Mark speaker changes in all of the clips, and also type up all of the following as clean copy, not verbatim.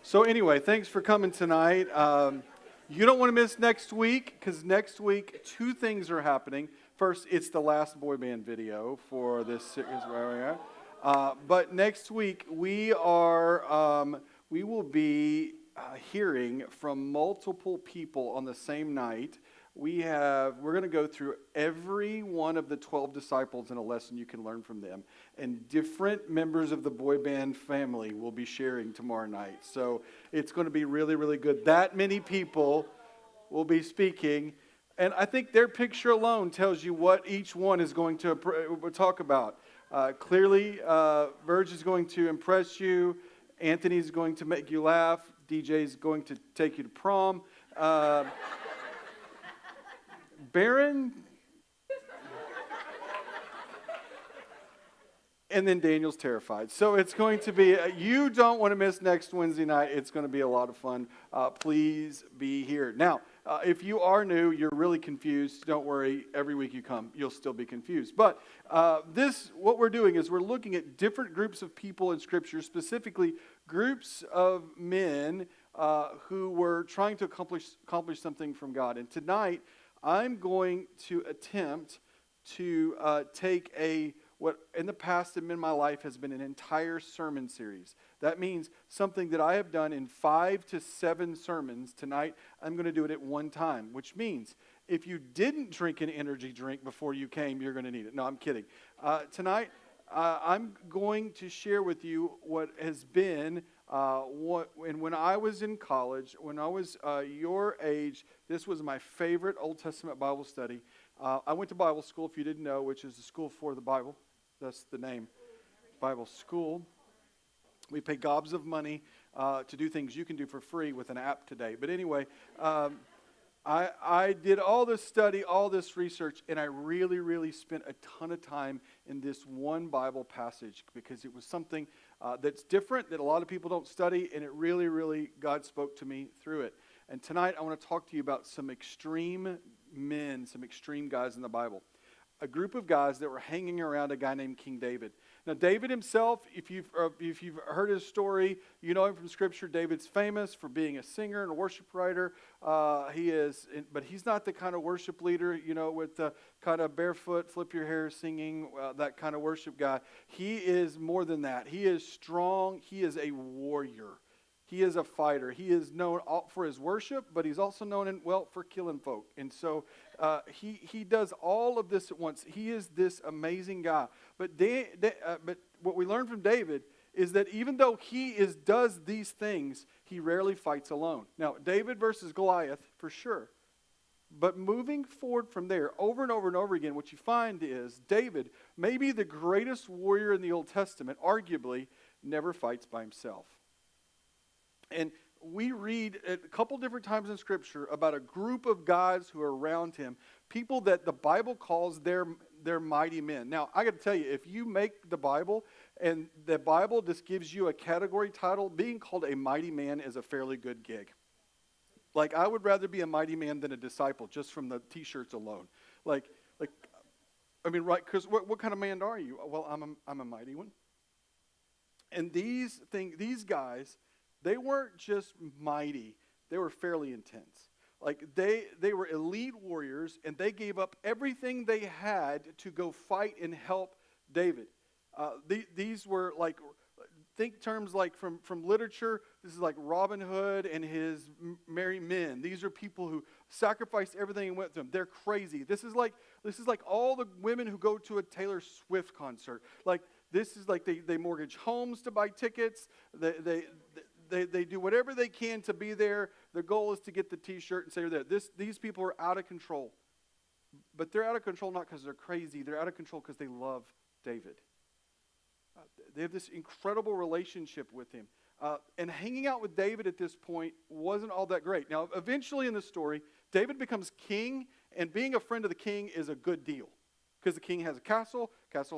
Speaker 1: So anyway, thanks for coming tonight. You don't want to miss next week because next week two things are happening. First, it's the last boy band video for this series. But next week we will be hearing from multiple people on the same night. We're going to go through every one of the 12 disciples in a lesson you can learn from them. And different members of the boy band family will be sharing tomorrow night. So it's going to be really, really good. That many people will be speaking. And I think their picture alone tells you what each one is going to talk about. Clearly, Verge is going to impress you. Anthony's going to make you laugh. DJ's going to take you to prom. Baron, and then Daniel's terrified. So it's going to be, you don't want to miss next Wednesday night. It's going to be a lot of fun. Please be here. Now, if you are new, you're really confused, don't worry. Every week you come, you'll still be confused. But what we're doing is we're looking at different groups of people in Scripture, specifically groups of men who were trying to accomplish something from God. And tonight, I'm going to attempt to take what in the past in my life has been an entire sermon series. That means something that I have done in 5 to 7 sermons. Tonight, I'm going to do it at one time, which means if you didn't drink an energy drink before you came, you're going to need it. No, I'm kidding. Tonight, I'm going to share with you what has been when I was in college, when I was your age, this was my favorite Old Testament Bible study. I went to Bible school, if you didn't know, which is the school for the Bible. That's the name, Bible school. We pay gobs of money to do things you can do for free with an app today. But anyway, I did all this study, all this research, and I really, really spent a ton of time in this one Bible passage because it was something that's different that a lot of people don't study, and it really, really, God spoke to me through it. And tonight I want to talk to you about some extreme men, some extreme guys in the Bible. A group of guys that were hanging around a guy named King David. Now, David himself, if you've heard his story, you know him from Scripture. David's famous for being a singer and a worship writer. But he's not the kind of worship leader, with the kind of barefoot, flip your hair singing, that kind of worship guy. He is more than that. He is strong. He is a warrior. He is a fighter. He is known for his worship, but he's also known for killing folk. And so he does all of this at once. He is this amazing guy. But what we learn from David is that even though he does these things, he rarely fights alone. Now, David versus Goliath, for sure. But moving forward from there, over and over and over again, what you find is David, maybe the greatest warrior in the Old Testament, arguably, never fights by himself. And we read a couple different times in Scripture about a group of guys who are around him, people that the Bible calls their mighty men. Now, I got to tell you, if you make the Bible and the Bible just gives you a category title, being called a mighty man is a fairly good gig. Like, I would rather be a mighty man than a disciple, just from the T-shirts alone. Right? Because what kind of man are you? Well, I'm a mighty one. And these guys, they weren't just mighty, they were fairly intense. Like they were elite warriors, and they gave up everything they had to go fight and help David. These were like, think terms like from literature, this is like Robin Hood and his merry men. These are people who sacrificed everything and went through them. They're crazy. This is like all the women who go to a Taylor Swift concert. Like, this is like they mortgage homes to buy tickets. They do whatever they can to be there. Their goal is to get the T-shirt and say they're there. These people are out of control. But they're out of control not because they're crazy. They're out of control because they love David. They have this incredible relationship with him. And hanging out with David at this point wasn't all that great. Now, eventually in the story, David becomes king, and being a friend of the king is a good deal. Because the king has a castle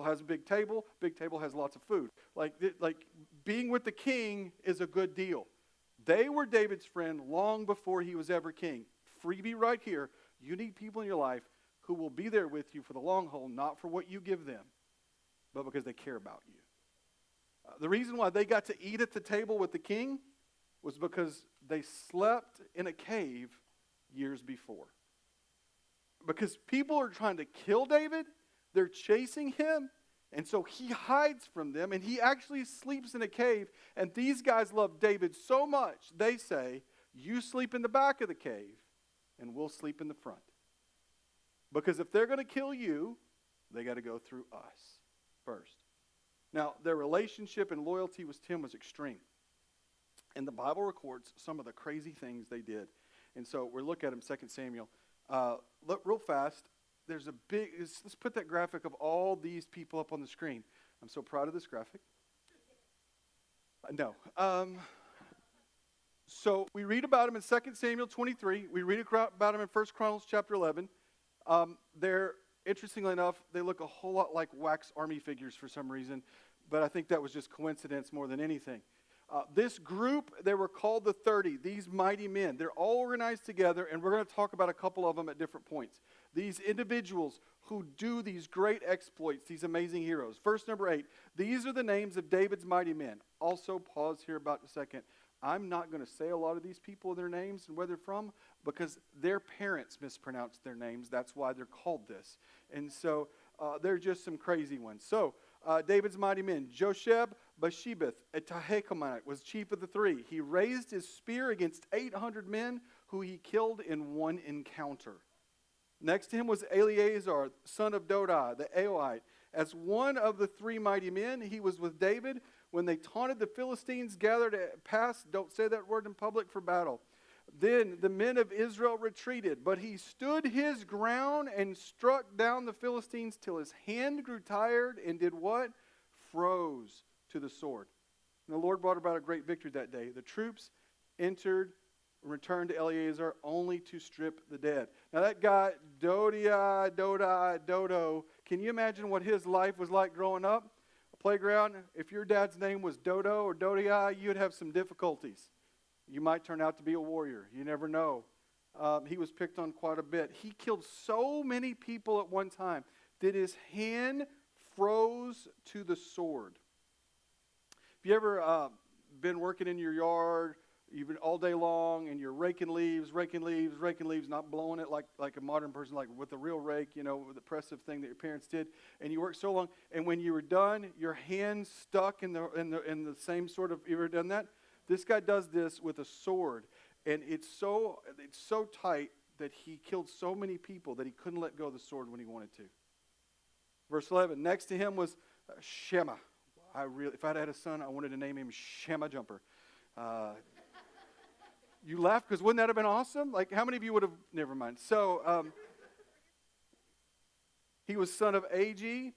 Speaker 1: has a big table has lots of food. Like being with the king is a good deal. They were David's friend long before he was ever king. Freebie right here. You need people in your life who will be there with you for the long haul, not for what you give them, but because they care about you. The reason why they got to eat at the table with the king was because they slept in a cave years before. Because people are trying to kill David, they're chasing him, and so he hides from them, and he actually sleeps in a cave, and these guys love David so much, they say, you sleep in the back of the cave, and we'll sleep in the front. Because if they're going to kill you, they got to go through us first. Now, their relationship and loyalty with him was extreme. And the Bible records some of the crazy things they did. And so we'll look at them, 2 Samuel. Look real fast. There's a big, let's put that graphic of all these people up on the screen. I'm so proud of this graphic. No. So we read about them in 2 Samuel 23. We read about them in 1 Chronicles chapter 11. They're, interestingly enough, they look a whole lot like wax army figures for some reason. But I think that was just coincidence more than anything. This group, they were called the 30, these mighty men. They're all organized together, and we're going to talk about a couple of them at different points. These individuals who do these great exploits, these amazing heroes. Verse number 8, these are the names of David's mighty men. Also, pause here about a second. I'm not going to say a lot of these people, their names and where they're from, because their parents mispronounced their names. That's why they're called this. And so they're just some crazy ones. So, David's mighty men, Josheb Bashebeth, a Tahecomite, was chief of the three. He raised his spear against 800 men who he killed in one encounter. Next to him was Eleazar, son of Dodai, the Aoite. As one of the three mighty men, he was with David when they taunted the Philistines, gathered at pass, don't say that word in public, for battle. Then the men of Israel retreated, but he stood his ground and struck down the Philistines till his hand grew tired and did what? Froze to the sword. And the Lord brought about a great victory that day. The troops returned to Eleazar only to strip the dead. Now that guy, Dodo, can you imagine what his life was like growing up? A playground, if your dad's name was Dodo or Dodai, you'd have some difficulties. You might turn out to be a warrior. You never know. He was picked on quite a bit. He killed so many people at one time that his hand froze to the sword. If you ever been working in your yard, you've been all day long, and you're raking leaves, not blowing it like a modern person, like with a real rake, with the oppressive thing that your parents did, and you worked so long, and when you were done, your hand stuck in the same sort of. You ever done that? This guy does this with a sword, and it's so tight that he killed so many people that he couldn't let go of the sword when he wanted to. Verse 11, next to him was Shema. If I'd had a son, I wanted to name him Shema Jumper. You laugh because wouldn't that have been awesome? Like, how many of you would have? Never mind. So, he was son of Ag.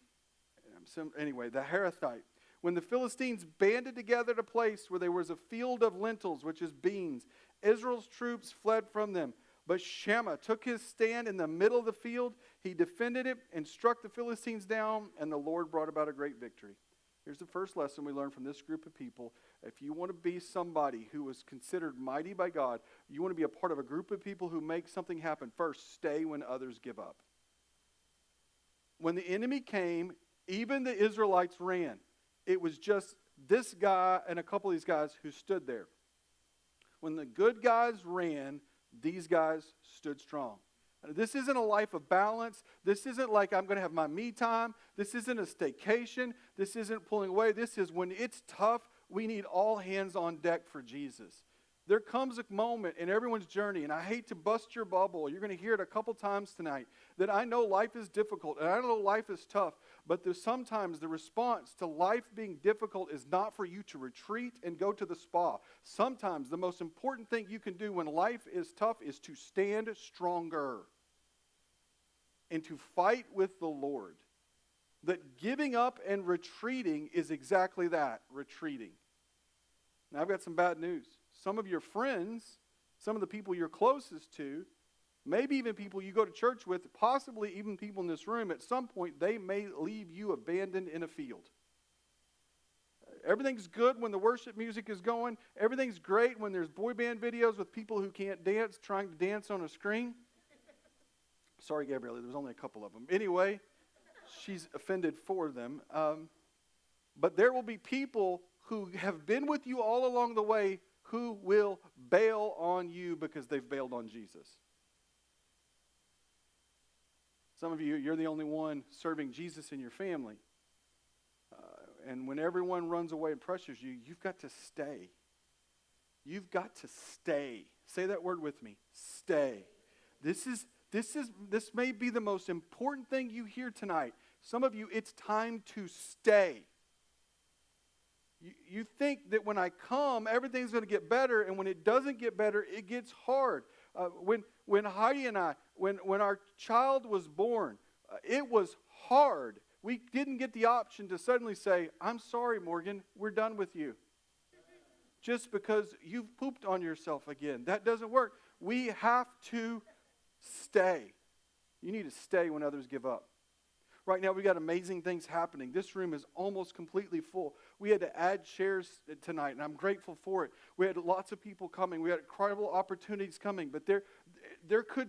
Speaker 1: Anyway, the Herathite. When the Philistines banded together at a place where there was a field of lentils, which is beans, Israel's troops fled from them. But Shema took his stand in the middle of the field. He defended it and struck the Philistines down, and the Lord brought about a great victory. Here's the first lesson we learn from this group of people. If you want to be somebody who is considered mighty by God, you want to be a part of a group of people who make something happen, first, stay when others give up. When the enemy came, even the Israelites ran. It was just this guy and a couple of these guys who stood there. When the good guys ran, these guys stood strong. This isn't a life of balance. This isn't like I'm going to have my me time. This isn't a staycation. This isn't pulling away. This is when it's tough, we need all hands on deck for Jesus. There comes a moment in everyone's journey, and I hate to bust your bubble. You're going to hear it a couple times tonight, that I know life is difficult, and I know life is tough, but sometimes the response to life being difficult is not for you to retreat and go to the spa. Sometimes the most important thing you can do when life is tough is to stand stronger and to fight with the Lord. That giving up and retreating is exactly that, retreating. Now, I've got some bad news. Some of your friends, some of the people you're closest to, maybe even people you go to church with, possibly even people in this room, at some point they may leave you abandoned in a field. Everything's good when the worship music is going. Everything's great when there's boy band videos with people who can't dance trying to dance on a screen. Sorry, Gabrielle, there was only a couple of them. Anyway, she's offended for them. But there will be people who have been with you all along the way who will bail on you because they've bailed on Jesus. Some of you, you're the only one serving Jesus in your family. And when everyone runs away and pressures you, you've got to stay. You've got to stay. Say that word with me. Stay. This may be the most important thing you hear tonight. Some of you, it's time to stay. You think that when I come, everything's going to get better, and when it doesn't get better, it gets hard. When Heidi and I, when our child was born, it was hard. We didn't get the option to suddenly say, I'm sorry, Morgan, we're done with you. Just because you've pooped on yourself again. That doesn't work. We have to stay. You need to stay when others give up. Right now, we got amazing things happening. This room is almost completely full. We had to add chairs tonight, and I'm grateful for it. We had lots of people coming. We had incredible opportunities coming, but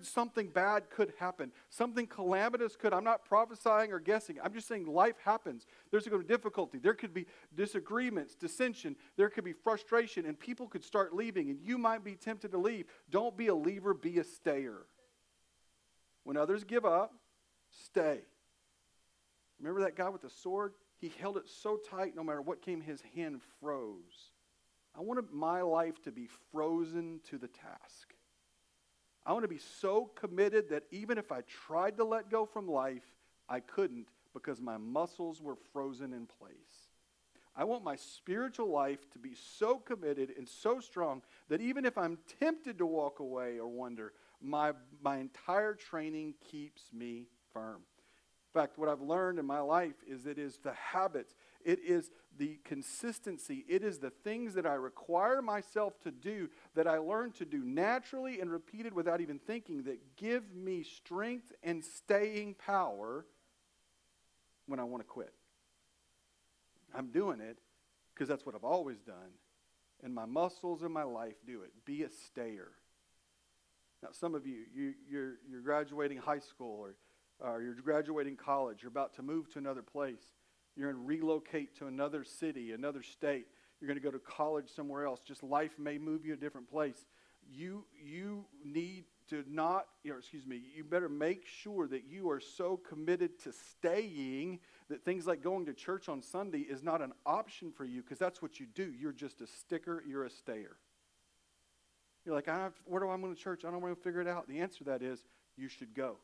Speaker 1: something bad could happen. Something calamitous could. I'm not prophesying or guessing. I'm just saying life happens. There's going to be difficulty. There could be disagreements, dissension. There could be frustration, and people could start leaving, and you might be tempted to leave. Don't be a leaver, be a stayer. When others give up, stay. Remember that guy with the sword? He held it so tight, no matter what came, his hand froze. I wanted my life to be frozen to the task. I want to be so committed that even if I tried to let go from life, I couldn't because my muscles were frozen in place. I want my spiritual life to be so committed and so strong that even if I'm tempted to walk away or wonder, my entire training keeps me firm. In fact, what I've learned in my life is it is the habits, it is the consistency, it is the things that I require myself to do that I learn to do naturally and repeated without even thinking that give me strength and staying power when I want to quit. I'm doing it because that's what I've always done, and my muscles in my life do it. Be a stayer. Now, some of you're graduating high school or you're graduating college, you're about to move to another place, you're going to relocate to another city, another state, you're going to go to college somewhere else, just life may move you to a different place. You need to you better make sure that you are so committed to staying that things like going to church on Sunday is not an option for you because that's what you do. You're just a sticker, you're a stayer. You're like, where do I go to church? I don't want to figure it out. The answer to that is you should go.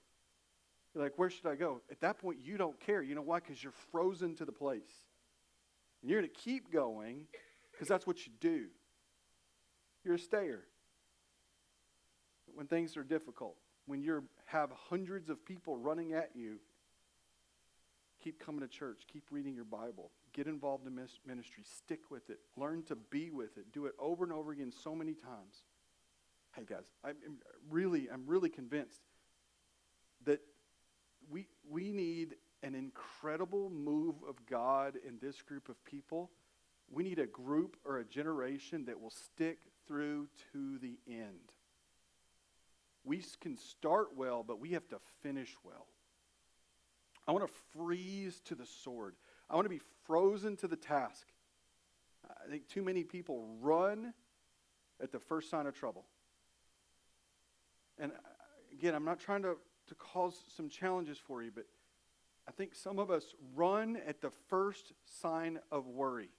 Speaker 1: You're like, where should I go? At that point, you don't care. You know why? Because you're frozen to the place. And you're going to keep going because that's what you do. You're a stayer. When things are difficult, when you have hundreds of people running at you, keep coming to church. Keep reading your Bible. Get involved in ministry. Stick with it. Learn to be with it. Do it over and over again so many times. Hey, guys, I'm really convinced that we need an incredible move of God in this group of people. We need a group or a generation that will stick through to the end. We can start well, but we have to finish well. I want to freeze to the sword. I want to be frozen to the task. I think too many people run at the first sign of trouble. And again, I'm not trying to cause some challenges for you, but I think some of us run at the first sign of worry.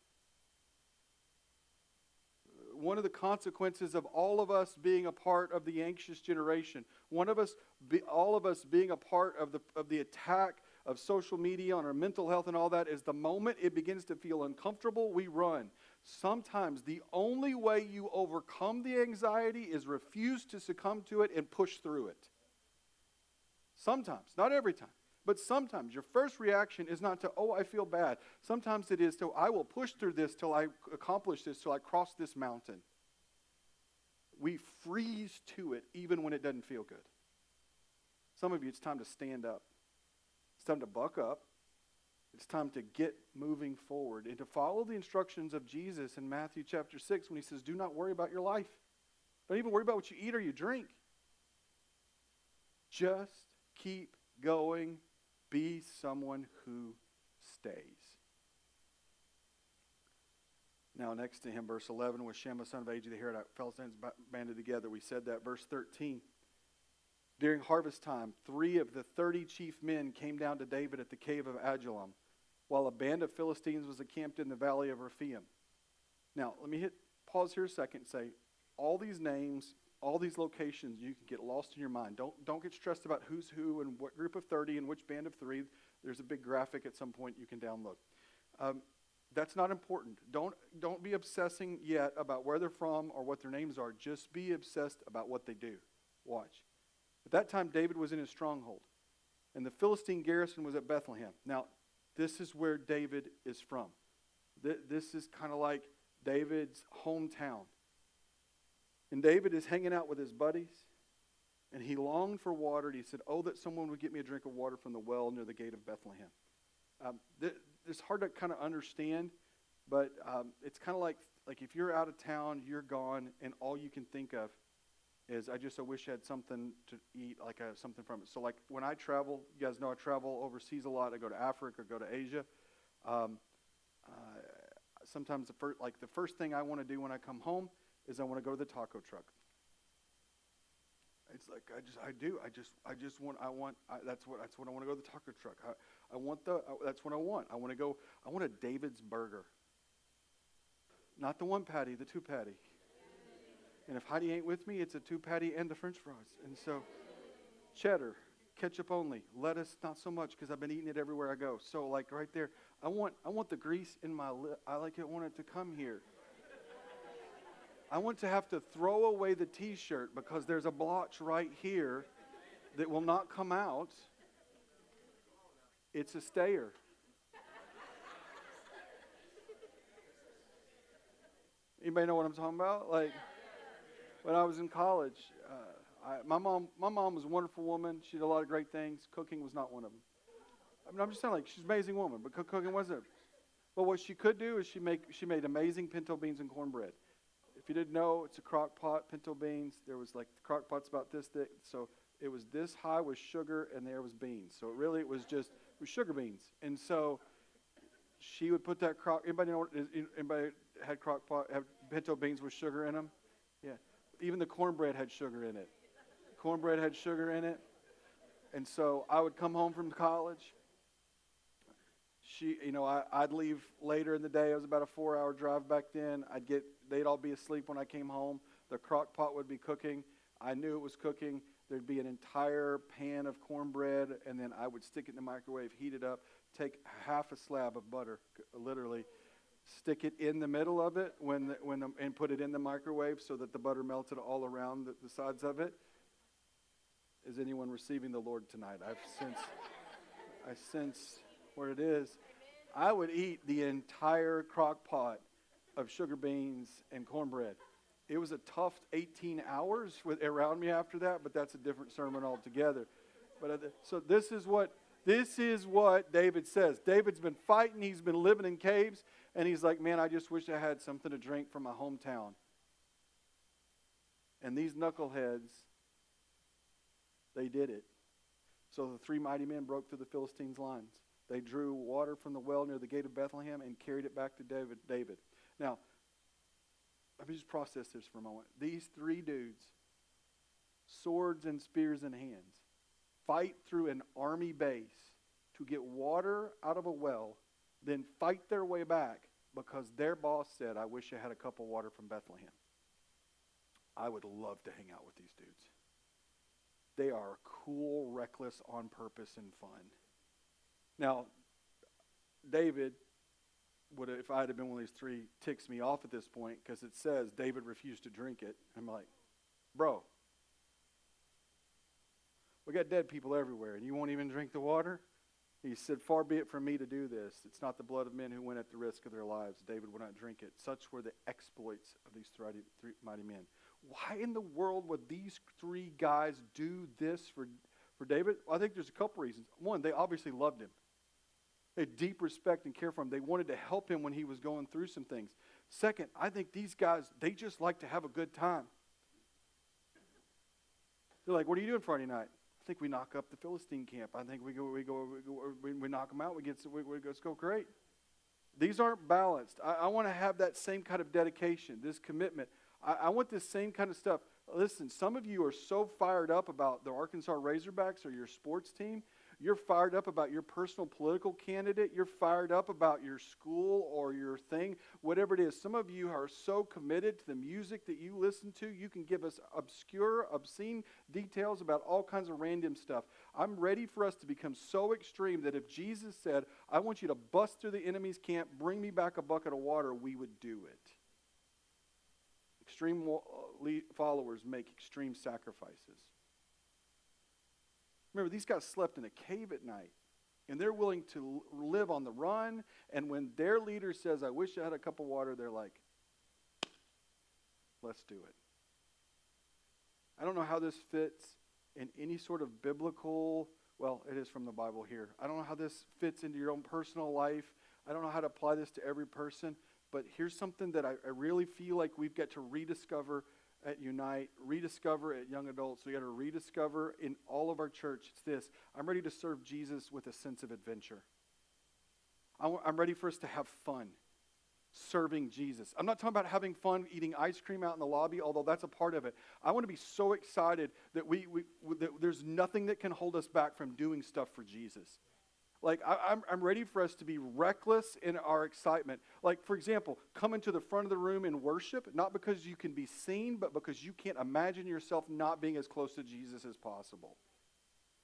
Speaker 1: One of the consequences of all of us being a part of the anxious generation, all of us being a part of the attack of social media on our mental health and all that, is the moment it begins to feel uncomfortable, we run. Sometimes the only way you overcome the anxiety is refuse to succumb to it and push through it. Sometimes, not every time, but sometimes your first reaction is not to, I feel bad. Sometimes it is to, I will push through this till I accomplish this, till I cross this mountain. We freeze to it even when it doesn't feel good. Some of you, it's time to stand up. It's time to buck up. It's time to get moving forward and to follow the instructions of Jesus in Matthew chapter 6 when he says, do not worry about your life. Don't even worry about what you eat or you drink. Just keep going. Be someone who stays. Now, next to him, verse 11, was Shema, son of Agi the Herite, Philistines banded together. We said that. Verse 13, during harvest time, 3 of the 30 chief men came down to David at the cave of Adullam, while a band of Philistines was encamped in the valley of Rephaim. Now, let me pause here a second and say, all these names, all these locations, you can get lost in your mind. Don't get stressed about who's who and what group of 30 and which band of 3. There's a big graphic at some point you can download. That's not important. Don't be obsessing yet about where they're from or what their names are. Just be obsessed about what they do. Watch. At that time, David was in his stronghold, and the Philistine garrison was at Bethlehem. Now, this is where David is from. This is kind of like David's hometown. And David is hanging out with his buddies, and he longed for water, and he said, oh, that someone would get me a drink of water from the well near the gate of Bethlehem. It's hard to kind of understand, but it's kind of like if you're out of town, you're gone, and all you can think of is, I wish I had something to eat, something from it. So like when I travel, you guys know I travel overseas a lot. I go to Africa, go to Asia. Sometimes the first thing I want to do when I come home is I want to go to the taco truck. It's like that's what I want to go to the taco truck. That's what I want. I want a David's burger. Not the 1 patty, the 2 patty. And if Heidi ain't with me, it's a 2 patty and the French fries. And so, cheddar, ketchup only, lettuce not so much because I've been eating it everywhere I go. So like right there, I want the grease in my lip. I want it to come here. I want to have to throw away the T-shirt because there's a blotch right here that will not come out. It's a stayer. Anybody know what I'm talking about? Like when I was in college, my mom was a wonderful woman. She did a lot of great things. Cooking was not one of them. I mean, I'm just saying, like, she's an amazing woman, but cooking wasn't. But what she could do is she made amazing pinto beans and cornbread. If you didn't know, it's a crock pot, pinto beans. There was like the crock pot's about this thick, so it was this high with sugar, and there was beans. So it was sugar beans. And so she would put that anybody had crock pot, have pinto beans with sugar in them? Yeah. Even the cornbread had sugar in it. Cornbread had sugar in it. And so I would come home from college. I'd leave later in the day. It was about a 4-hour drive back then. They'd all be asleep when I came home. The crock pot would be cooking. I knew it was cooking. There'd be an entire pan of cornbread, and then I would stick it in the microwave, heat it up, take half a slab of butter, literally, stick it in the middle of it and put it in the microwave so that the butter melted all around the sides of it. Is anyone receiving the Lord tonight? I sense what it is. I would eat the entire crock pot of sugar beans and cornbread. It was a tough 18 hours around me after that, but that's a different sermon altogether. But so this is what David says. David's been fighting. He's been living in caves, and he's like, man, I just wish I had something to drink from my hometown. And these knuckleheads, they did it. So the 3 mighty men broke through the Philistines' lines. They drew water from the well near the gate of Bethlehem and carried it back to David. Now, let me just process this for a moment. These 3 dudes, swords and spears in hands, fight through an army base to get water out of a well, then fight their way back because their boss said, I wish I had a cup of water from Bethlehem. I would love to hang out with these dudes. They are cool, reckless, on purpose, and fun. Now, David if I had been one of these 3, ticks me off at this point because it says David refused to drink it. I'm like, bro, we got dead people everywhere, and you won't even drink the water? He said, far be it from me to do this. It's not the blood of men who went at the risk of their lives. David would not drink it. Such were the exploits of these 3 mighty men. Why in the world would these 3 guys do this for David? Well, I think there's a couple reasons. One, they obviously loved him. They had deep respect and care for him. They wanted to help him when he was going through some things. Second, I think these guys, they just like to have a good time. They're like, what are you doing Friday night? I think we knock up the Philistine camp. I think we knock them out. Let's go great. These aren't balanced. I want to have that same kind of dedication, this commitment. I want this same kind of stuff. Listen, some of you are so fired up about the Arkansas Razorbacks or your sports team. You're fired up about your personal political candidate. You're fired up about your school or your thing, whatever it is. Some of you are so committed to the music that you listen to, you can give us obscure, obscene details about all kinds of random stuff. I'm ready for us to become so extreme that if Jesus said, I want you to bust through the enemy's camp, bring me back a bucket of water, we would do it. Extreme followers make extreme sacrifices. Remember, these guys slept in a cave at night, and they're willing to live on the run, and when their leader says, I wish I had a cup of water, they're like, let's do it. I don't know how this fits in any sort of biblical, well, it is from the Bible here. I don't know how this fits into your own personal life. I don't know how to apply this to every person, but here's something that I really feel like we've got to rediscover at Unite, rediscover at Young Adults. We got to rediscover in all of our church. It's this. I'm ready to serve Jesus with a sense of adventure. I'm ready for us to have fun serving Jesus. I'm not talking about having fun eating ice cream out in the lobby, although that's a part of it. I want to be so excited that that there's nothing that can hold us back from doing stuff for Jesus. Like, I'm ready for us to be reckless in our excitement. Like, for example, coming to the front of the room in worship, not because you can be seen, but because you can't imagine yourself not being as close to Jesus as possible.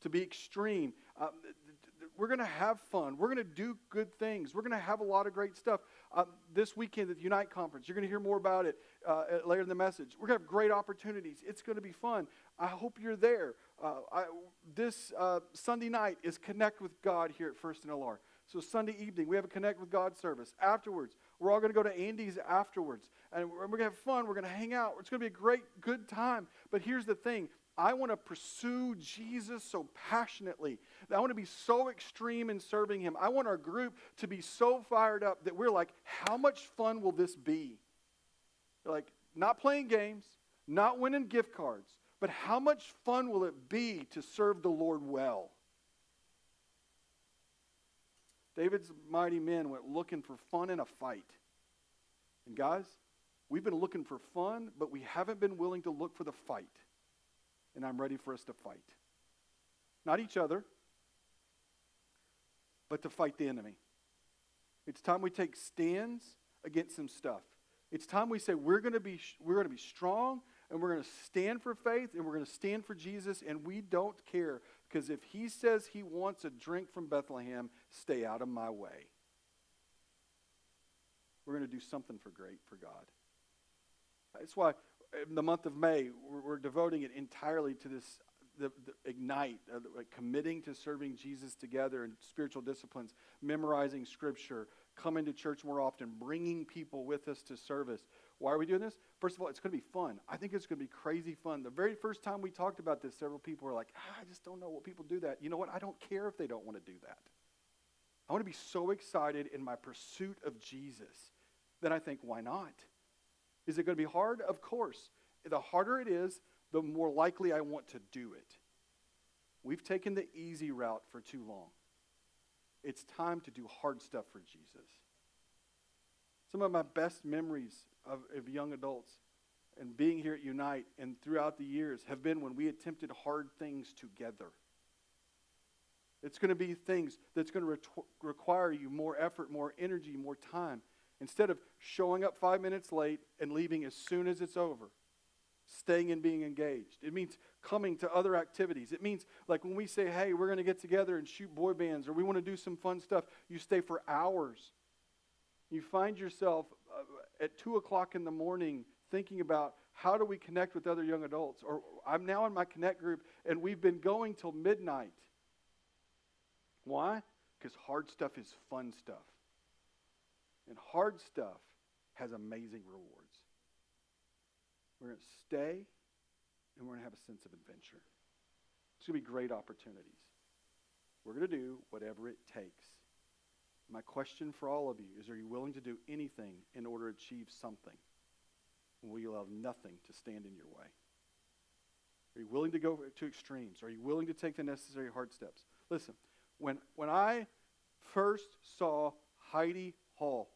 Speaker 1: To be extreme. We're going to have fun. We're going to do good things. We're going to have a lot of great stuff. This weekend at the Unite Conference, you're going to hear more about it later in the message. We're going to have great opportunities. It's going to be fun. I hope you're there. This Sunday night is Connect with God here at First and LR. So Sunday evening, we have a Connect with God service. Afterwards, we're all going to go to Andy's afterwards. And we're going to have fun. We're going to hang out. It's going to be a great, good time. But here's the thing. I want to pursue Jesus so passionately. I want to be so extreme in serving him. I want our group to be so fired up that we're like, how much fun will this be? Like, not playing games, not winning gift cards, but how much fun will it be to serve the Lord well? David's mighty men went looking for fun in a fight. And guys, we've been looking for fun, but we haven't been willing to look for the fight. And I'm ready for us to fight. Not each other, but to fight the enemy. It's time we take stands against some stuff. It's time we say we're going to be strong, and we're going to stand for faith, and we're going to stand for Jesus, and we don't care, because if he says he wants a drink from Bethlehem, stay out of my way. We're going to do something for God. That's why in the month of May, we're devoting it entirely to this, the Ignite, committing to serving Jesus together in spiritual disciplines, memorizing Scripture, coming to church more often, bringing people with us to service. Why are we doing this? First of all, it's going to be fun. I think it's going to be crazy fun. The very first time we talked about this, several people were like, I just don't know what people do that. You know what? I don't care if they don't want to do that. I want to be so excited in my pursuit of Jesus that I think, why not? Is it going to be hard? Of course. The harder it is, the more likely I want to do it. We've taken the easy route for too long. It's time to do hard stuff for Jesus. Some of my best memories of young adults and being here at Unite and throughout the years have been when we attempted hard things together. It's going to be things that's going to require you more effort, more energy, more time. Instead of showing up 5 minutes late and leaving as soon as it's over, staying and being engaged. It means coming to other activities. It means like when we say, hey, we're going to get together and shoot boy bands, or we want to do some fun stuff, you stay for hours. You find yourself at 2 o'clock in the morning thinking about how do we connect with other young adults? Or I'm now in my Connect group and we've been going till midnight. Why? Because hard stuff is fun stuff. And hard stuff has amazing rewards. We're going to stay, and we're going to have a sense of adventure. It's going to be great opportunities. We're going to do whatever it takes. My question for all of you is, are you willing to do anything in order to achieve something? Will you allow nothing to stand in your way? Are you willing to go to extremes? Are you willing to take the necessary hard steps? Listen, when I first saw Heidi Hall.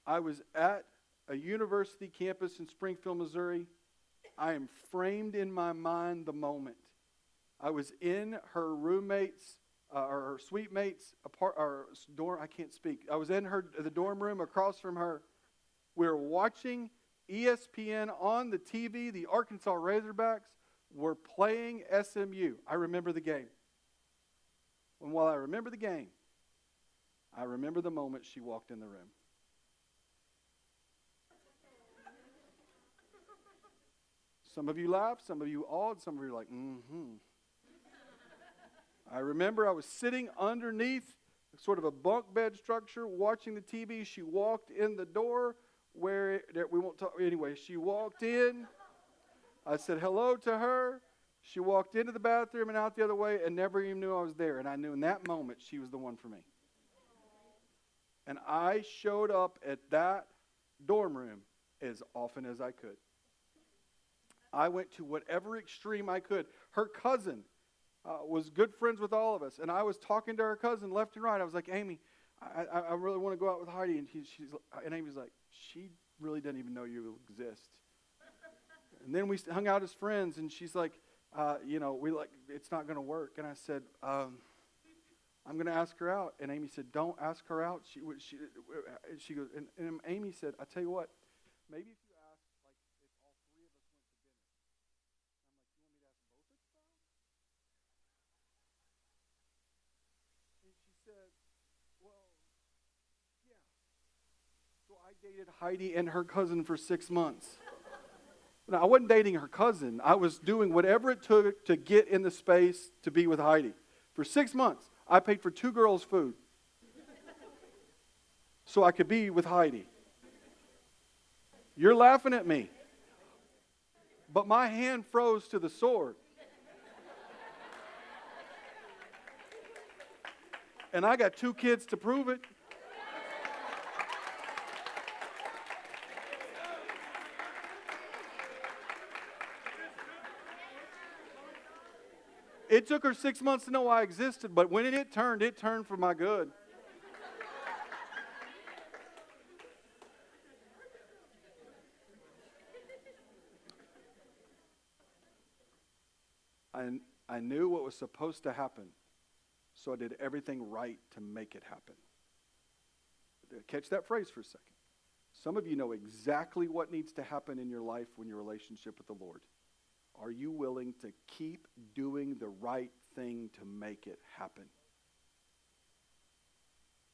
Speaker 1: I was at a university campus in Springfield, Missouri. I am framed in my mind the moment. I was in her roommate's, or her suite mate's dorm. I can't speak. I was in the dorm room across from her. We were watching ESPN on the TV. The Arkansas Razorbacks were playing SMU. I remember the game. And while I remember the game, I remember the moment she walked in the room. Some of you laughed, some of you awed, some of you were like, mm-hmm. I remember I was sitting underneath sort of a bunk bed structure watching the TV. She walked in the door we won't talk. Anyway, she walked in. I said hello to her. She walked into the bathroom and out the other way and never even knew I was there. And I knew in that moment she was the one for me. And I showed up at that dorm room as often as I could. I went to whatever extreme I could. Her cousin was good friends with all of us. And I was talking to her cousin left and right. I was like, Amy, I really want to go out with Heidi. And Amy's like, she really doesn't even know you exist. And then we hung out as friends, and she's like, it's not going to work. And I said, I'm going to ask her out. And Amy said, don't ask her out. She goes, and Amy said, I tell you what, maybe if you ask, like, if all three of us went to dinner. I'm like, you want me to ask both of you out? And she said, well, yeah. So I dated Heidi and her cousin for 6 months. Now, I wasn't dating her cousin. I was doing whatever it took to get in the space to be with Heidi. For 6 months, I paid for 2 girls' food so I could be with Heidi. You're laughing at me. But my hand froze to the sword. And I got 2 kids to prove it. It took her 6 months to know I existed, but when it turned for my good. I knew what was supposed to happen, so I did everything right to make it happen. Catch that phrase for a second. Some of you know exactly what needs to happen in your life when your relationship with the Lord. Are you willing to keep doing the right thing to make it happen?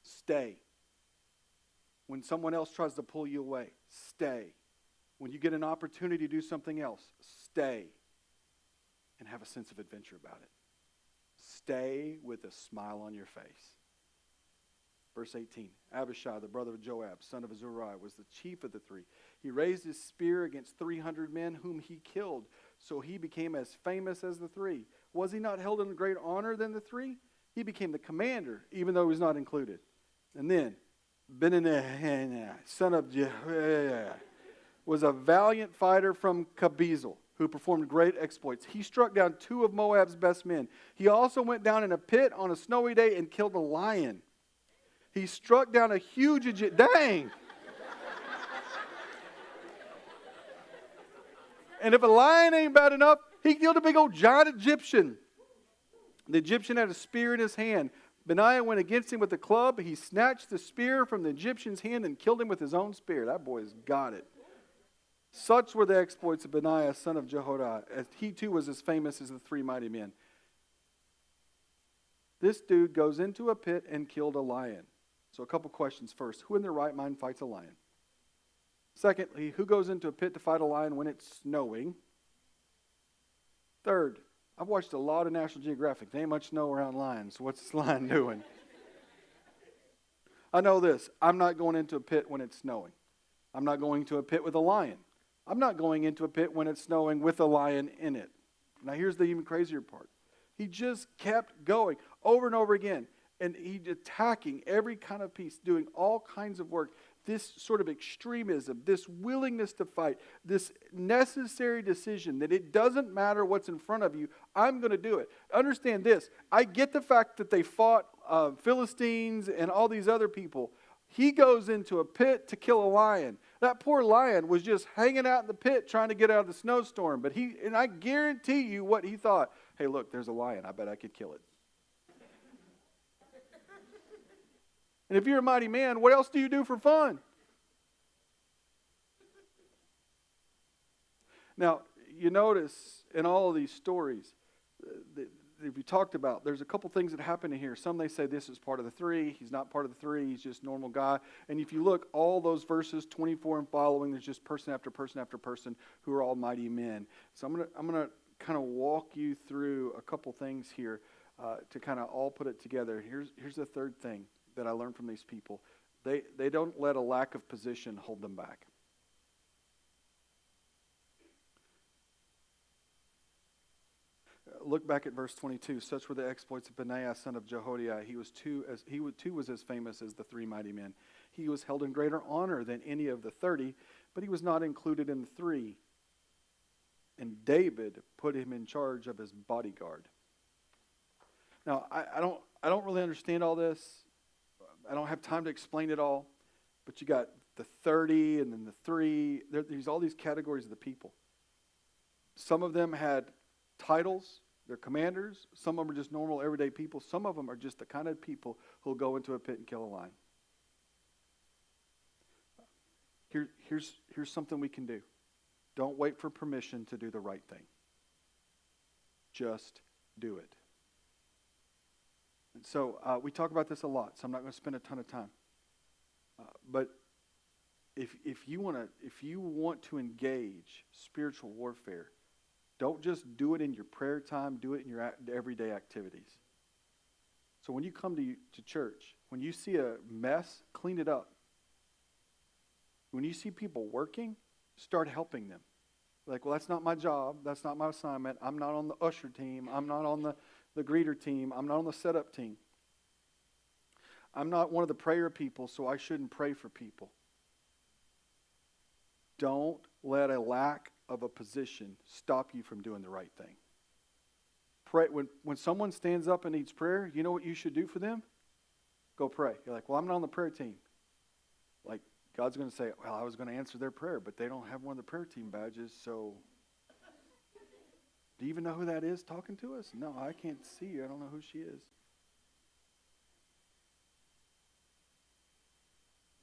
Speaker 1: Stay. When someone else tries to pull you away, stay. When you get an opportunity to do something else, stay. And have a sense of adventure about it. Stay with a smile on your face. Verse 18, Abishai, the brother of Joab, son of Zeruiah, was the chief of the 3. He raised his spear against 300 men whom he killed, so he became as famous as the 3. Was he not held in great honor than the 3? He became the commander, even though he was not included. And then, Benaiah, son of Jehoiada, was a valiant fighter from Kabezel, who performed great exploits. He struck down 2 of Moab's best men. He also went down in a pit on a snowy day and killed a lion. He struck down a huge Egyptian. Dang! And if a lion ain't bad enough, he killed a big old giant Egyptian. The Egyptian had a spear in his hand. Benaiah went against him with a club. He snatched the spear from the Egyptian's hand and killed him with his own spear. That boy's got it. Such were the exploits of Benaiah, son of Jehoiada, as he too was as famous as the 3 mighty men. This dude goes into a pit and killed a lion. So a couple questions first. Who in their right mind fights a lion? Secondly, who goes into a pit to fight a lion when it's snowing? Third, I've watched a lot of National Geographic. There ain't much snow around lions. What's this lion doing? I know this. I'm not going into a pit when it's snowing. I'm not going to a pit with a lion. I'm not going into a pit when it's snowing with a lion in it. Now here's the even crazier part. He just kept going over and over again. And he attacking every kind of piece, doing all kinds of work. This sort of extremism, this willingness to fight, this necessary decision that it doesn't matter what's in front of you, I'm going to do it. Understand this. I get the fact that they fought Philistines and all these other people. He goes into a pit to kill a lion. That poor lion was just hanging out in the pit trying to get out of the snowstorm. But and I guarantee you what he thought. Hey, look, there's a lion. I bet I could kill it. And if you're a mighty man, what else do you do for fun? Now, you notice in all of these stories, if you talked about, there's a couple things that happen in here. Some they say this is part of the three. He's not part of the three. He's just a normal guy. And if you look, all those verses, 24 and following, there's just person after person after person who are all mighty men. So I'm gonna kind of walk you through a couple things here to kind of all put it together. Here's the third thing that I learned from these people. They don't let a lack of position hold them back. Look back at verse 22. Such were the exploits of Benaiah, son of Jehoiada. He too was as famous as the three mighty men. He was held in greater honor than any of the 30, but he was not included in the three. And David put him in charge of his bodyguard. Now, I don't really understand all this. I don't have time to explain it all. But you got the 30 and then the 3. There's all these categories of the people. Some of them had titles. They're commanders. Some of them are just normal, everyday people. Some of them are just the kind of people who'll go into a pit and kill a lion. Here's something we can do. Don't wait for permission to do the right thing. Just do it. And so we talk about this a lot, so I'm not going to spend a ton of time. But if you want to engage spiritual warfare, don't just do it in your prayer time, do it in your everyday activities. So when you come to church, when you see a mess, clean it up. When you see people working, start helping them. Like, well, that's not my job. That's not my assignment. I'm not on the usher team. I'm not on the greeter team. I'm not on the setup team. I'm not one of the prayer people, so I shouldn't pray for people. Don't let a lack of a position stop you from doing the right thing. Pray when someone stands up and needs prayer, you know what you should do for them? Go pray. You're like, well, I'm not on the prayer team. Like, God's going to say, well, I was going to answer their prayer, but they don't have one of the prayer team badges, so do you even know who that is talking to us? No, I can't see her. I don't know who she is.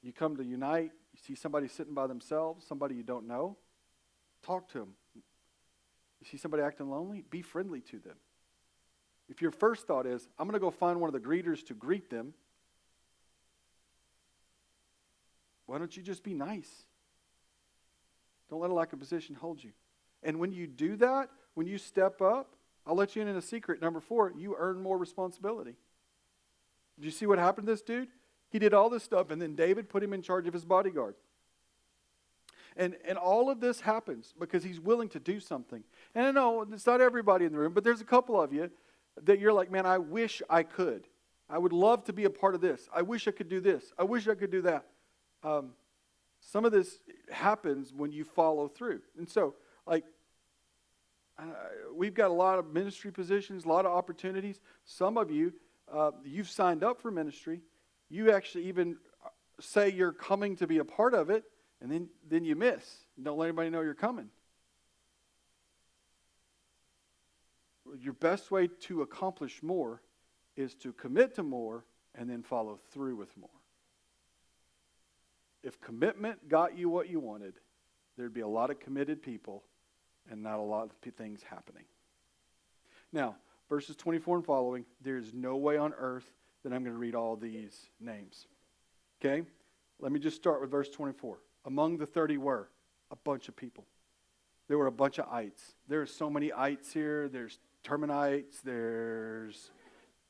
Speaker 1: You come to Unite, you see somebody sitting by themselves, somebody you don't know, talk to them. You see somebody acting lonely, be friendly to them. If your first thought is, I'm going to go find one of the greeters to greet them, why don't you just be nice? Don't let a lack of position hold you. And when you do that, when you step up, I'll let you in a secret. Number 4, you earn more responsibility. Did you see what happened to this dude? He did all this stuff, and then David put him in charge of his bodyguard. And all of this happens because he's willing to do something. And I know it's not everybody in the room, but there's a couple of you that you're like, man, I wish I could. I would love to be a part of this. I wish I could do this. I wish I could do that. Some of this happens when you follow through. And so, we've got a lot of ministry positions, a lot of opportunities. Some of you, you've signed up for ministry. You actually even say you're coming to be a part of it, and then you miss. Don't let anybody know you're coming. Your best way to accomplish more is to commit to more and then follow through with more. If commitment got you what you wanted, there'd be a lot of committed people and not a lot of things happening. Now, verses 24 and following, there's no way on earth that I'm going to read all these names. Okay? Let me just start with verse 24. Among the 30 were a bunch of people. There were a bunch of ites. There's so many ites here. There's Terminites. There's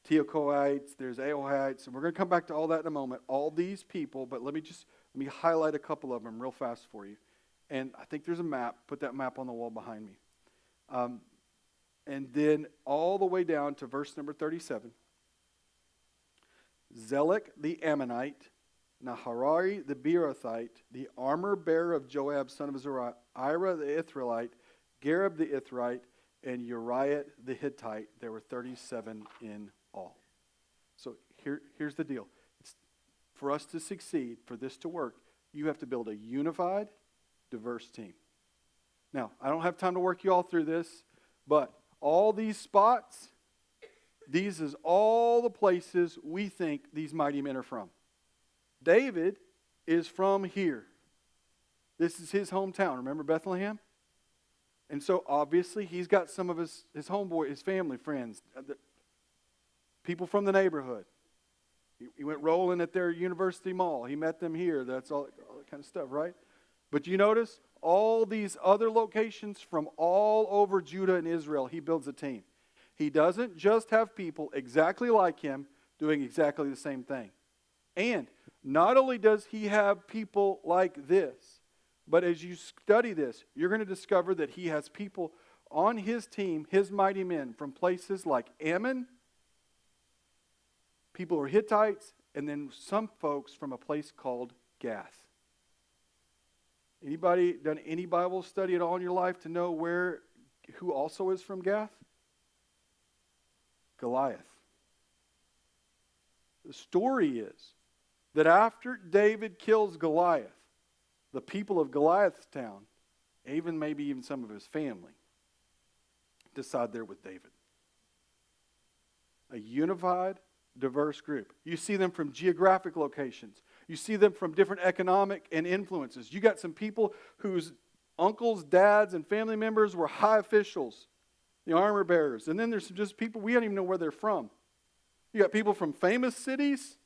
Speaker 1: Tekoites. There's Aohites. And we're going to come back to all that in a moment. All these people, but let me highlight a couple of them real fast for you. And I think there's a map. Put that map on the wall behind me. And then all the way down to verse number 37. Zelek the Ammonite, Naharari the Beerothite, the armor bearer of Joab, son of Zeruiah, Ira the Ithrelite, Gareb the Ithrite, and Uriah the Hittite. There were 37 in all. So here's the deal. For us to succeed, for this to work, you have to build a unified, diverse team. Now, I don't have time to work you all through this, but all these spots, these is all the places we think these mighty men are from. David is from here. This is his hometown. Remember Bethlehem? And so obviously he's got some of his homeboy, his family, friends, people from the neighborhood. He went rolling at their university mall. He met them here. That's all that kind of stuff, right? But you notice all these other locations from all over Judah and Israel, he builds a team. He doesn't just have people exactly like him doing exactly the same thing. And not only does he have people like this, but as you study this, you're going to discover that he has people on his team, his mighty men, from places like Ammon, people who are Hittites, and then some folks from a place called Gath. Anybody done any Bible study at all in your life to know who also is from Gath? Goliath. The story is that after David kills Goliath, the people of Goliath's town, maybe even some of his family, decide they're with David. A unified, diverse group. You see them from geographic locations. You see them from different economic and influences. You got some people whose uncles, dads, and family members were high officials, the armor bearers. And then there's just people, we don't even know where they're from. You got people from famous cities,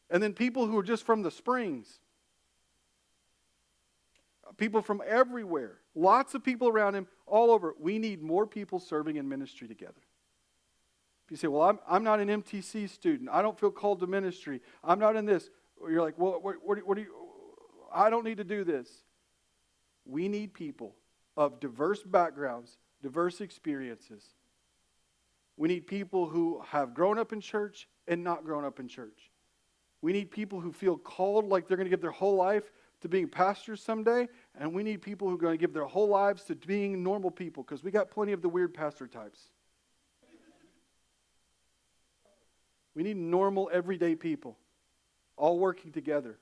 Speaker 1: and then people who are just from the Springs. People from everywhere. Lots of people around him, all over. We need more people serving in ministry together. If you say, well, I'm not an MTC student. I don't feel called to ministry. I'm not in this. Or you're like, well, what do you, I don't need to do this. We need people of diverse backgrounds, diverse experiences. We need people who have grown up in church and not grown up in church. We need people who feel called like they're going to give their whole life to being pastors someday, and we need people who are going to give their whole lives to being normal people, because we got plenty of the weird pastor types. We need normal, everyday people, all working together,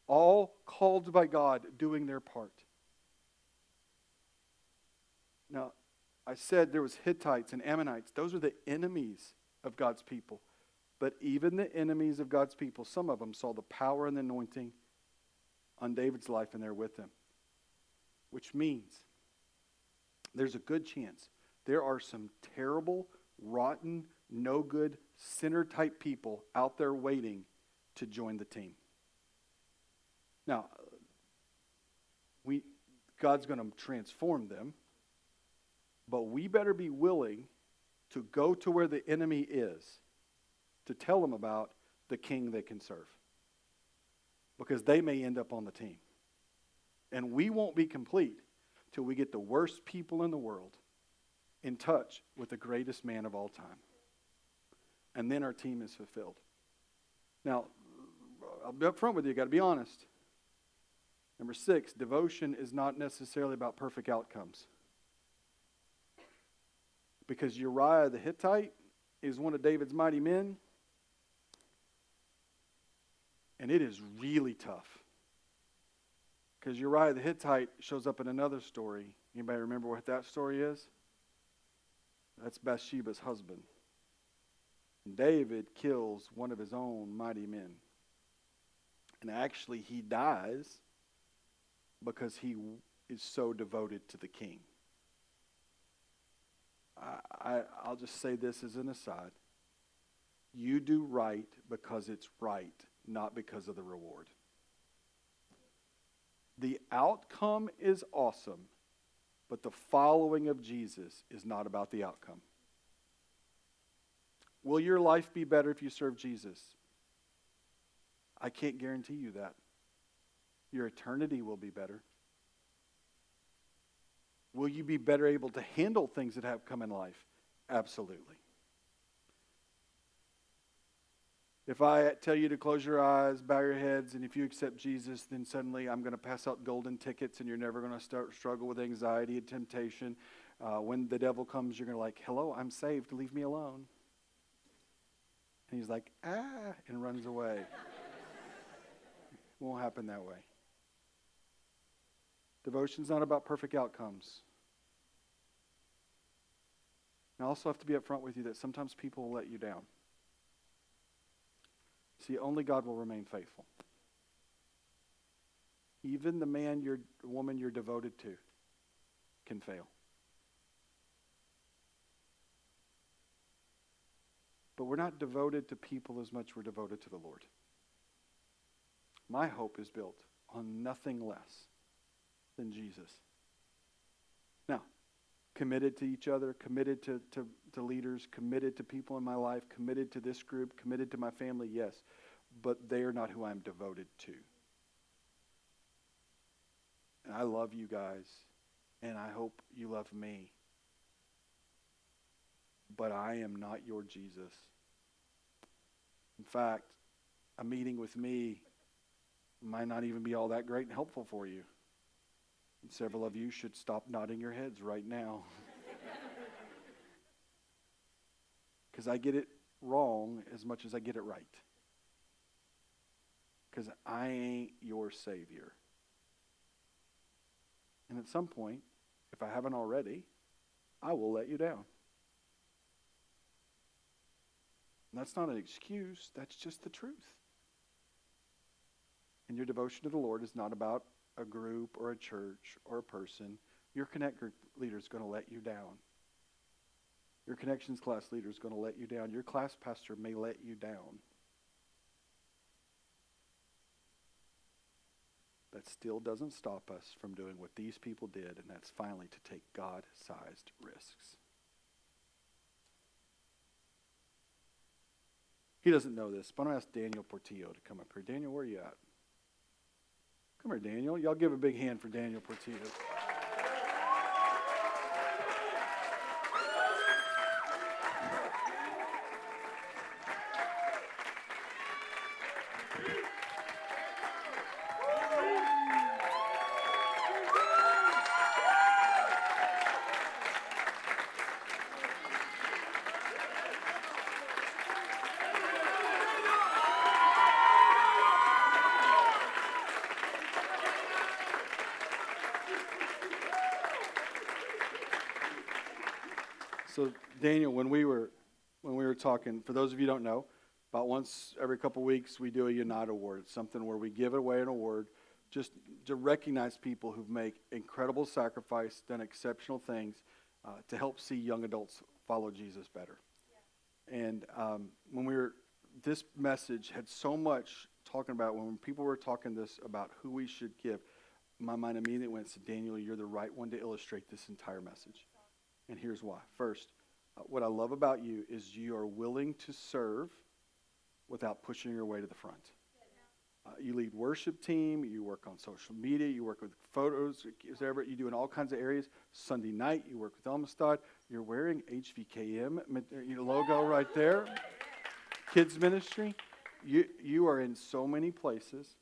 Speaker 1: all called by God, doing their part. Now, I said there was Hittites and Ammonites. Those are the enemies of God's people. But even the enemies of God's people, some of them saw the power and the anointing on David's life, and they're with him. Which means there's a good chance there are some terrible, rotten, no good, sinner-type people out there waiting to join the team. Now, God's going to transform them, but we better be willing to go to where the enemy is to tell them about the king they can serve. Because they may end up on the team. And we won't be complete till we get the worst people in the world in touch with the greatest man of all time. And then our team is fulfilled. Now, I'll be up front with you. Got to be honest. Number 6, devotion is not necessarily about perfect outcomes. Because Uriah the Hittite is one of David's mighty men. And it is really tough. Because Uriah the Hittite shows up in another story. Anybody remember what that story is? That's Bathsheba's husband. And David kills one of his own mighty men. And actually he dies because he is so devoted to the king. I'll just say this as an aside. You do right because it's right, not because of the reward. The outcome is awesome, but the following of Jesus is not about the outcome. Will your life be better if you serve Jesus? I can't guarantee you that. Your eternity will be better. Will you be better able to handle things that have come in life? Absolutely. If I tell you to close your eyes, bow your heads, and if you accept Jesus, then suddenly I'm going to pass out golden tickets and you're never going to struggle with anxiety and temptation. When the devil comes, you're going to hello, I'm saved, leave me alone. And he's like, and runs away. It won't happen that way. Devotion's not about perfect outcomes. And I also have to be upfront with you that sometimes people will let you down. See, only God will remain faithful. Even the woman you're devoted to can fail. But we're not devoted to people as much as we're devoted to the Lord. My hope is built on nothing less than Jesus. Now, committed to each other, committed to leaders, committed to people in my life, committed to this group, committed to my family, yes. But they are not who I'm devoted to. And I love you guys, and I hope you love me. But I am not your Jesus. In fact, a meeting with me might not even be all that great and helpful for you. And several of you should stop nodding your heads right now. Because I get it wrong as much as I get it right. Because I ain't your Savior. And at some point, if I haven't already, I will let you down. And that's not an excuse, that's just the truth. And your devotion to the Lord is not about a group or a church or a person. Your Connect group leader is going to let you down. Your Connections class leader is going to let you down. Your class pastor may let you down. That still doesn't stop us from doing what these people did, and that's finally to take God-sized risks. He doesn't know this, but I'm going to ask Daniel Portillo to come up here. Daniel, where are you at? Come here, Daniel. Y'all give a big hand for Daniel Portillo. So Daniel, when we were talking, for those of you who don't know, about once every couple weeks we do a Unite Award. It's something where we give away an award just to recognize people who've made incredible sacrifice, done exceptional things to help see young adults follow Jesus better. Yeah. And this message had so much talking about, when people were talking this about who we should give, my mind immediately went to Daniel, you're the right one to illustrate this entire message. And here's why. First, what I love about you is you are willing to serve without pushing your way to the front. You lead worship team, you work on social media, you work with photos, whatever, you do in all kinds of areas. Sunday night, you work with Amistad. You're wearing HVKM logo right there. Kids ministry. You are in so many places.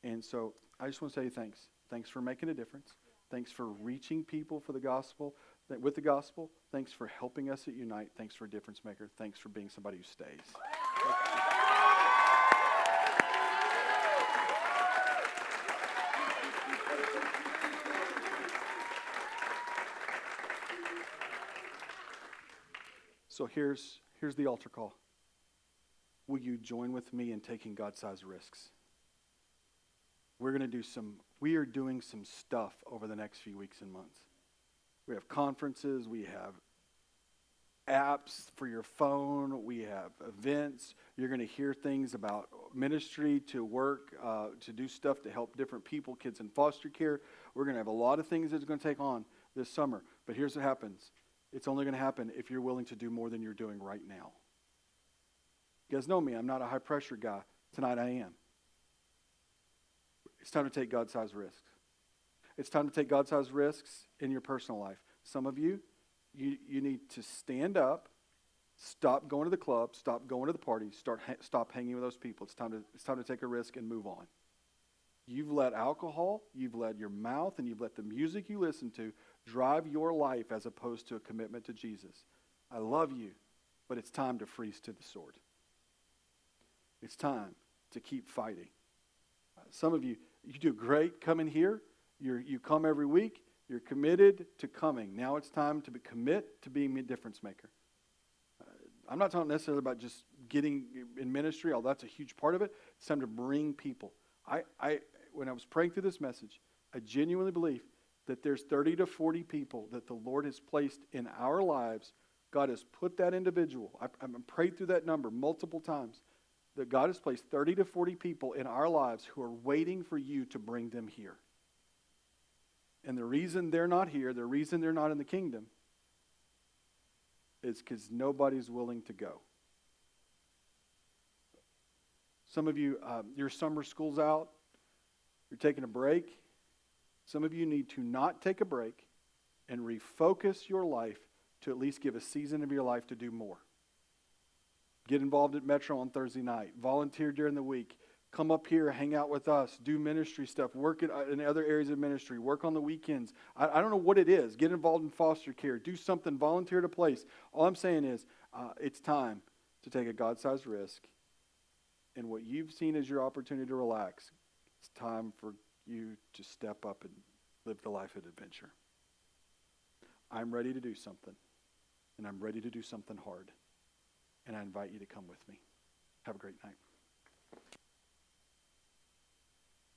Speaker 1: And so I just want to say thanks. Thanks for making a difference. Thanks for reaching people for the gospel. With the gospel, thanks for helping us at Unite. Thanks for a difference maker. Thanks for being somebody who stays. So here's the altar call. Will you join with me in taking God-sized risks? We are doing some stuff over the next few weeks and months. We have conferences, we have apps for your phone, we have events. You're going to hear things about ministry, to work, to do stuff to help different people, kids in foster care. We're going to have a lot of things that's going to take on this summer. But here's what happens. It's only going to happen if you're willing to do more than you're doing right now. You guys know me. I'm not a high-pressure guy. Tonight I am. It's time to take God-sized risks. It's time to take God-sized risks in your personal life. Some of you need to stand up, stop going to the club, stop going to the parties, stop hanging with those people. It's time to take a risk and move on. You've let alcohol, you've let your mouth, and you've let the music you listen to drive your life as opposed to a commitment to Jesus. I love you, but it's time to freeze to the sword. It's time to keep fighting. Some of you do great coming here. You come every week. You're committed to coming. Now it's time to commit to being a difference maker. I'm not talking necessarily about just getting in ministry, although that's a huge part of it. It's time to bring people. When I was praying through this message, I genuinely believe that there's 30 to 40 people that the Lord has placed in our lives. God has put that individual. I've prayed through that number multiple times. That God has placed 30 to 40 people in our lives who are waiting for you to bring them here. And the reason they're not here, the reason they're not in the kingdom, is because nobody's willing to go. Some of you, your summer school's out. You're taking a break. Some of you need to not take a break and refocus your life to at least give a season of your life to do more. Get involved at Metro on Thursday night. Volunteer during the week. Come up here, hang out with us. Do ministry stuff. Work in other areas of ministry. Work on the weekends. I don't know what it is. Get involved in foster care. Do something. Volunteer at a place. All I'm saying is it's time to take a God-sized risk. And what you've seen as your opportunity to relax, it's time for you to step up and live the life of adventure. I'm ready to do something. And I'm ready to do something hard. And I invite you to come with me. Have a great night.